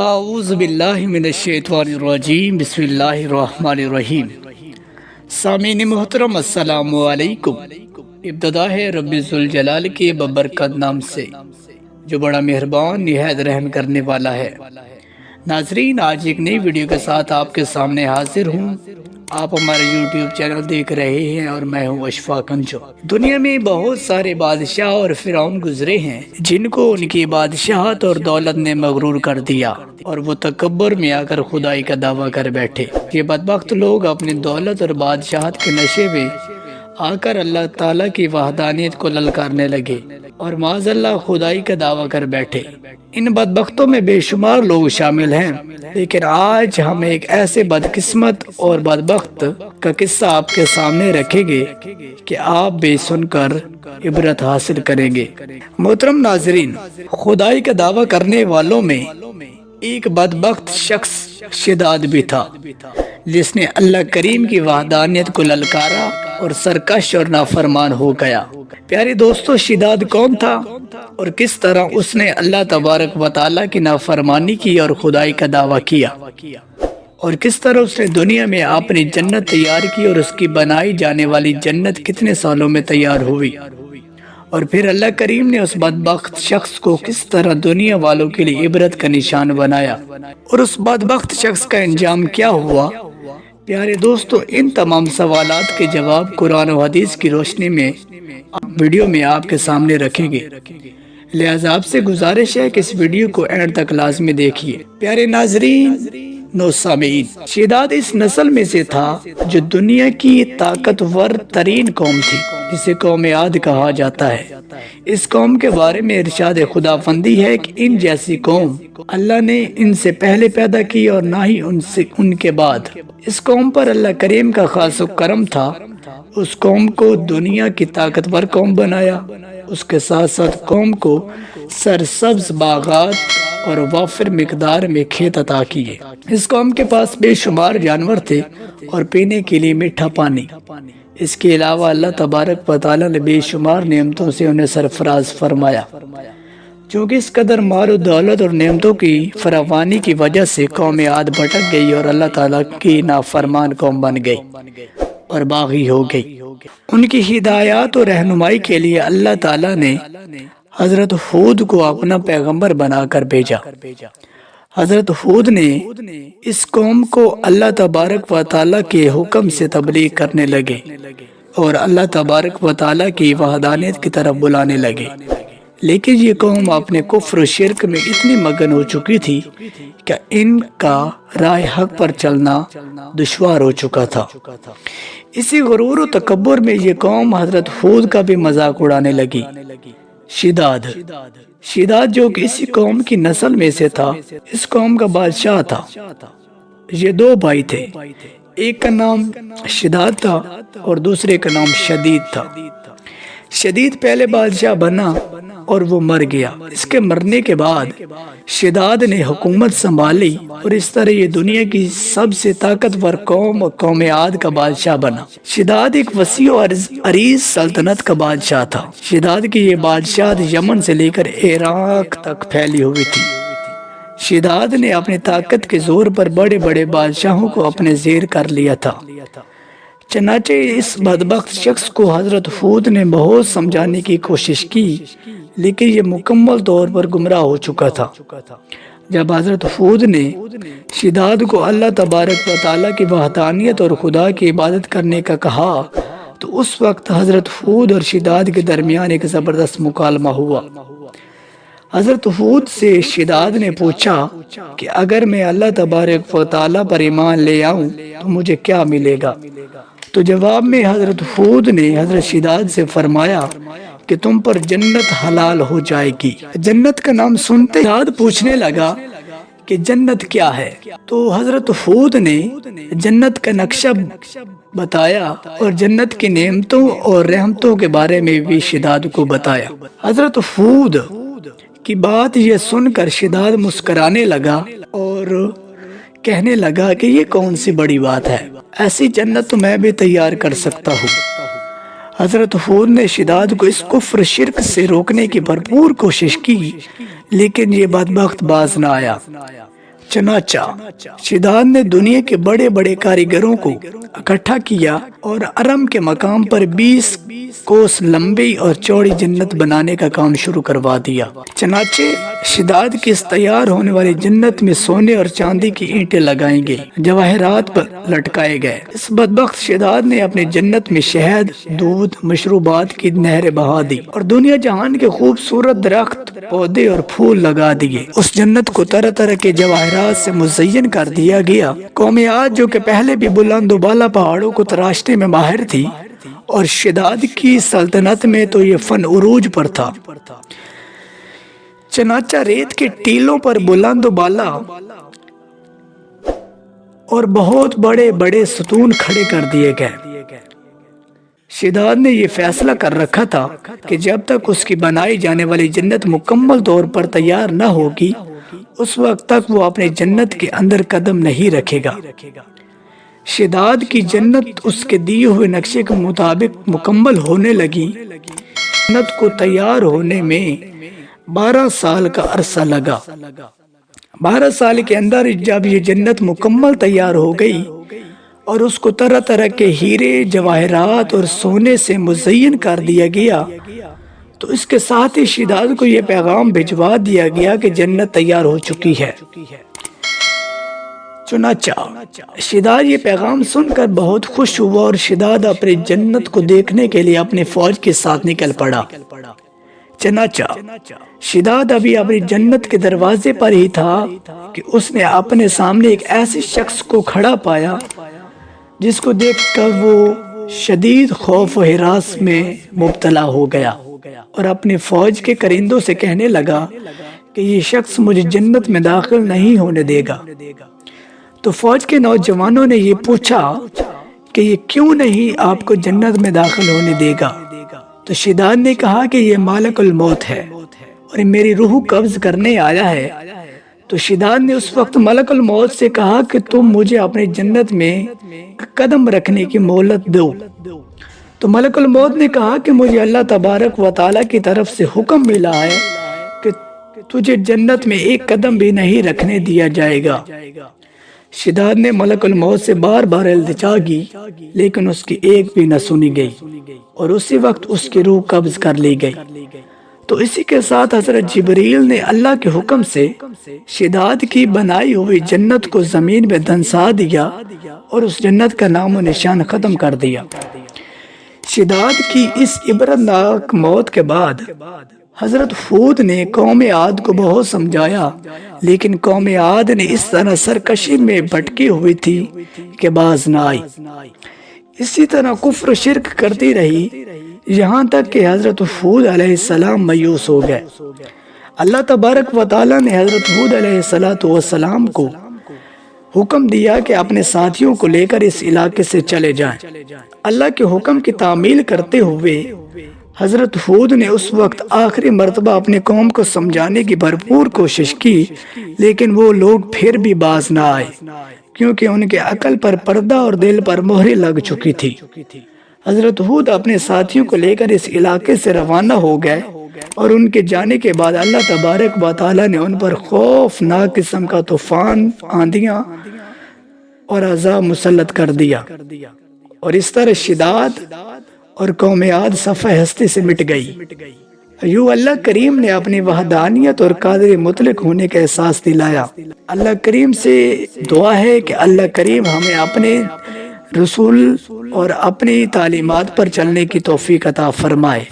اعوذ باللہ من الشیطان الرجیم بسم اللہ الرحمن الرحیم۔ سامعین محترم السلام علیکم۔ ابتدا ہے رب ذوالجلال کے ببرکت نام سے جو بڑا مہربان نہایت رحم کرنے والا ہے۔ ناظرین، آج ایک نئی ویڈیو کے ساتھ آپ کے سامنے حاضر ہوں۔ آپ ہمارے یوٹیوب چینل دیکھ رہے ہیں اور میں ہوں اشفاق انجو۔ دنیا میں بہت سارے بادشاہ اور فرعون گزرے ہیں جن کو ان کی بادشاہت اور دولت نے مغرور کر دیا اور وہ تکبر میں آ کر خدائی کا دعویٰ کر بیٹھے۔ یہ بدبخت لوگ اپنی دولت اور بادشاہت کے نشے میں آ کر اللہ تعالیٰ کی وحدانیت کو للکارنے لگے اور معاذ اللہ خدائی کا دعویٰ کر بیٹھے۔ ان بدبختوں میں بے شمار لوگ شامل ہیں، لیکن آج ہم ایک ایسے بدقسمت اور بدبخت کا قصہ آپ کے سامنے رکھیں گے کہ آپ بھی سن کر عبرت حاصل کریں گے۔ محترم ناظرین، خدائی کا دعویٰ کرنے والوں میں ایک بدبخت شخص شداد بھی تھا جس نے اللہ کریم کی وحدانیت کو للکارا اور سرکش اور نافرمان ہو گیا۔ پیارے دوستو، شداد کون تھا اور کس طرح اس نے اللہ تبارک و تعالیٰ کی نافرمانی کی اور خدائی کا دعویٰ کیا، اور کس طرح اس نے دنیا میں اپنی جنت تیار کی اور اس کی بنائی جانے والی جنت کتنے سالوں میں تیار ہوئی، اور پھر اللہ کریم نے اس بدبخت شخص کو کس طرح دنیا والوں کے لیے عبرت کا نشان بنایا اور اس بدبخت شخص کا انجام کیا ہوا۔ پیارے دوستو، ان تمام سوالات کے جواب قرآن و حدیث کی روشنی میں ویڈیو میں آپ کے سامنے رکھیں گے، لہذا آپ سے گزارش ہے کہ اس ویڈیو کو اینڈ تک لازمی دیکھیے۔ پیارے ناظرین، سامعین، شداد اس نسل میں سے تھا جو دنیا کی طاقتور ترین قوم تھی جسے قوم عاد کہا جاتا ہے۔ اس قوم کے بارے میں ارشاد خداوندی ہے کہ ان جیسی قوم اللہ نے ان سے پہلے پیدا کی اور نہ ہی ان کے بعد۔ اس قوم پر اللہ کریم کا خاص کرم تھا، اس قوم کو دنیا کی طاقتور قوم بنایا، اس کے ساتھ ساتھ قوم کو سرسبز باغات اور وافر مقدار میں کھیت عطا کیے۔ اس قوم کے پاس بے شمار جانور تھے اور پینے کے لیے میٹھا پانی۔ اس کے علاوہ اللہ تبارک و تعالیٰ نے بے شمار نعمتوں سے انہیں سرفراز فرمایا۔ چونکہ اس قدر مال و دولت اور نعمتوں کی فراوانی کی وجہ سے قوم عاد بھٹک گئی اور اللہ تعالیٰ کی نافرمان قوم بن گئی اور باغی ہو گئی۔ ان کی ہدایات اور رہنمائی کے لیے اللہ تعالیٰ نے حضرت ہود کو اپنا پیغمبر بنا کر بھیجا۔ حضرت ہود نے اس قوم کو اللہ تبارک و تعالیٰ کے حکم سے تبلیغ کرنے لگے اور اللہ تبارک و تعالیٰ کی وحدانیت کی طرف بلانے لگے، لیکن یہ قوم اپنے کفر و شرک میں اتنی مگن ہو چکی تھی کہ ان کا راہ حق پر چلنا دشوار ہو چکا تھا۔ اسی غرور و تکبر میں یہ قوم حضرت ہود کا بھی مذاق اڑانے لگی۔ شداد جو کہ اسی قوم کی نسل میں سے تھا، اس قوم کا بادشاہ تھا۔ یہ دو بھائی تھے، ایک کا نام شداد تھا اور دوسرے کا نام شدید تھا۔ شدید پہلے بادشاہ بنا اور وہ مر گیا۔ اس کے مرنے کے بعد شداد نے حکومت سنبھالی اور اس طرح یہ دنیا کی سب سے طاقتور قوم اور قوم عاد کا بادشاہ بنا۔ شداد ایک وسیع اور عریض سلطنت کا بادشاہ تھا۔ شداد کی یہ بادشاہت یمن سے لے کر عراق تک پھیلی ہوئی تھی۔ شداد نے اپنی طاقت کے زور پر بڑے بڑے بادشاہوں کو اپنے زیر کر لیا تھا۔ چنانچہ اس بدبخت شخص کو حضرت ہود نے بہت سمجھانے کی کوشش کی، لیکن یہ مکمل طور پر گمراہ ہو چکا تھا۔ جب حضرت ہود نے شداد کو اللہ تبارک و تعالیٰ کی وحدانیت اور خدا کی عبادت کرنے کا کہا تو اس وقت حضرت ہود اور شداد کے درمیان ایک زبردست مکالمہ ہوا۔ حضرت ہود سے شداد نے پوچھا کہ اگر میں اللہ تبارک و تعالیٰ پر ایمان لے آؤں تو مجھے کیا ملے گا؟ تو جواب میں حضرت ہود نے حضرت شداد سے فرمایا کہ تم پر جنت حلال ہو جائے گی۔ جنت کا نام سنتے شداد پوچھنے لگا کہ جنت کیا ہے؟ تو حضرت ہود نے جنت کا نقشہ بتایا اور جنت کی نعمتوں اور رحمتوں کے بارے میں بھی شداد کو بتایا۔ حضرت ہود کی بات یہ سن کر شداد مسکرانے لگا اور کہنے لگا کہ یہ کون سی بڑی بات ہے، ایسی جنت تو میں بھی تیار کر سکتا ہوں۔ حضرت ہود نے شداد کو اس کفر شرک سے روکنے کی بھرپور کوشش کی، لیکن یہ بدبخت باز نہ آیا۔ چنانچہ شداد نے دنیا کے بڑے بڑے کاریگروں کو اکٹھا کیا اور ارم کے مقام پر 20 کوس لمبی اور چوڑی جنت بنانے کا کام شروع کروا دیا۔ چنانچہ شداد کی اس تیار ہونے والی جنت میں سونے اور چاندی کی اینٹیں لگائیں گے، جواہرات پر لٹکائے گئے۔ اس بدبخت شداد نے اپنی جنت میں شہد، دودھ، مشروبات کی نہریں بہا دی اور دنیا جہان کے خوبصورت درخت، پودے اور پھول لگا دیے۔ اس جنت کو طرح طرح کے جواہرات سے مزین کر دیا گیا۔ قوم عاد جو کہ پہلے بھی بلند و بالا پہاڑوں کو تراشنے میں ماہر تھی اور شداد کی سلطنت میں تو یہ فن عروج پر تھا، چنانچہ ریت کے ٹیلوں پر بلند و بالا اور بہت بڑے بڑے ستون کھڑے کر دیے گئے۔ شداد نے یہ فیصلہ کر رکھا تھا کہ جب تک اس کی بنائی جانے والی جنت مکمل طور پر تیار نہ ہوگی، اس وقت تک وہ اپنے جنت کے اندر قدم نہیں رکھے گا۔ شداد کی جنت اس کے دیے ہوئے نقشے کے مطابق مکمل ہونے لگی۔ جنت کو تیار ہونے میں 12 سال کا عرصہ لگا۔ 12 سال کے اندر جب یہ جنت مکمل تیار ہو گئی اور اس کو طرح طرح کے ہیرے، جواہرات اور سونے سے مزین کر دیا گیا، تو اس کے ساتھ ہی شداد کو یہ پیغام بھجوا دیا گیا کہ جنت تیار ہو چکی ہے۔ چنانچہ شداد یہ پیغام سن کر بہت خوش ہوا اور شداد اپنی جنت کو دیکھنے کے لیے اپنی فوج کے ساتھ نکل پڑا۔ چنانچہ شداد ابھی اپنی جنت کے دروازے پر ہی تھا کہ اس نے اپنے سامنے ایک ایسے شخص کو کھڑا پایا جس کو دیکھ کر وہ شدید خوف و ہراس میں مبتلا ہو گیا اور اپنی فوج کے کرندوں سے کہنے لگا کہ یہ شخص مجھے جنت میں داخل نہیں ہونے دے گا۔ تو فوج کے نوجوانوں نے یہ پوچھا کہ یہ کیوں نہیں آپ کو جنت میں داخل ہونے دے گا؟ تو شداد نے کہا کہ یہ مالک الموت ہے اور میری روح قبض کرنے آیا ہے۔ تو شداد نے اس وقت ملک الموت سے کہا کہ تم مجھے اپنی جنت میں قدم رکھنے کی مہلت دو۔ تو ملک الموت نے کہا کہ مجھے اللہ تبارک و تعالیٰ کی طرف سے حکم ملا ہے کہ تجھے جنت میں ایک قدم بھی نہیں رکھنے دیا جائے گا۔ شداد نے ملک الموت سے بار بار التجا کی، لیکن اس کی ایک بھی نہ سنی گئی اور اسی وقت اس کی روح قبض کر لی گئی۔ تو اسی کے ساتھ حضرت جبریل نے اللہ کے حکم سے شداد کی بنائی ہوئی جنت کو زمین میں دھنسا دیا اور اس جنت کا نام و نشان ختم کر دیا۔ شداد کی اس عبرتناک موت کے بعد حضرت ہود نے قوم عاد کو بہت سمجھایا، لیکن قوم عاد نے اس طرح سرکشی میں بھٹکی ہوئی تھی کہ باز نہ آئی۔ اسی طرح کفر و شرک کرتی رہی یہاں تک کہ حضرت ہود علیہ السلام مایوس ہو گئے۔ اللہ تبارک و تعالیٰ نے حضرت ہود علیہ السلام کو حکم دیا کہ اپنے ساتھیوں کو لے کر اس علاقے سے چلے جائیں۔ اللہ کے حکم کی تعمیل کرتے ہوئے حضرت ہود نے اس وقت آخری مرتبہ اپنی قوم کو سمجھانے کی بھرپور کوشش کی، لیکن وہ لوگ پھر بھی باز نہ آئے کیونکہ ان کے عقل پر پردہ اور دل پر مہر لگ چکی تھی۔ حضرت ہود اپنے ساتھیوں کو لے کر اس علاقے سے روانہ ہو گئے اور ان کے جانے کے بعد اللہ تبارک و تعالیٰ نے ان پر خوفناک قسم کا طوفان، آندھیاں اور عذاب مسلط کر دیا، اور اس طرح شداد اور قوم عاد صفحہ ہستی سے مٹ گئی۔ یوں اللہ کریم نے اپنی وحدانیت اور قادر مطلق ہونے کا احساس دلایا۔ اللہ کریم سے دعا ہے کہ اللہ کریم ہمیں اپنے رسول اور اپنی تعلیمات پر چلنے کی توفیق عطا فرمائے۔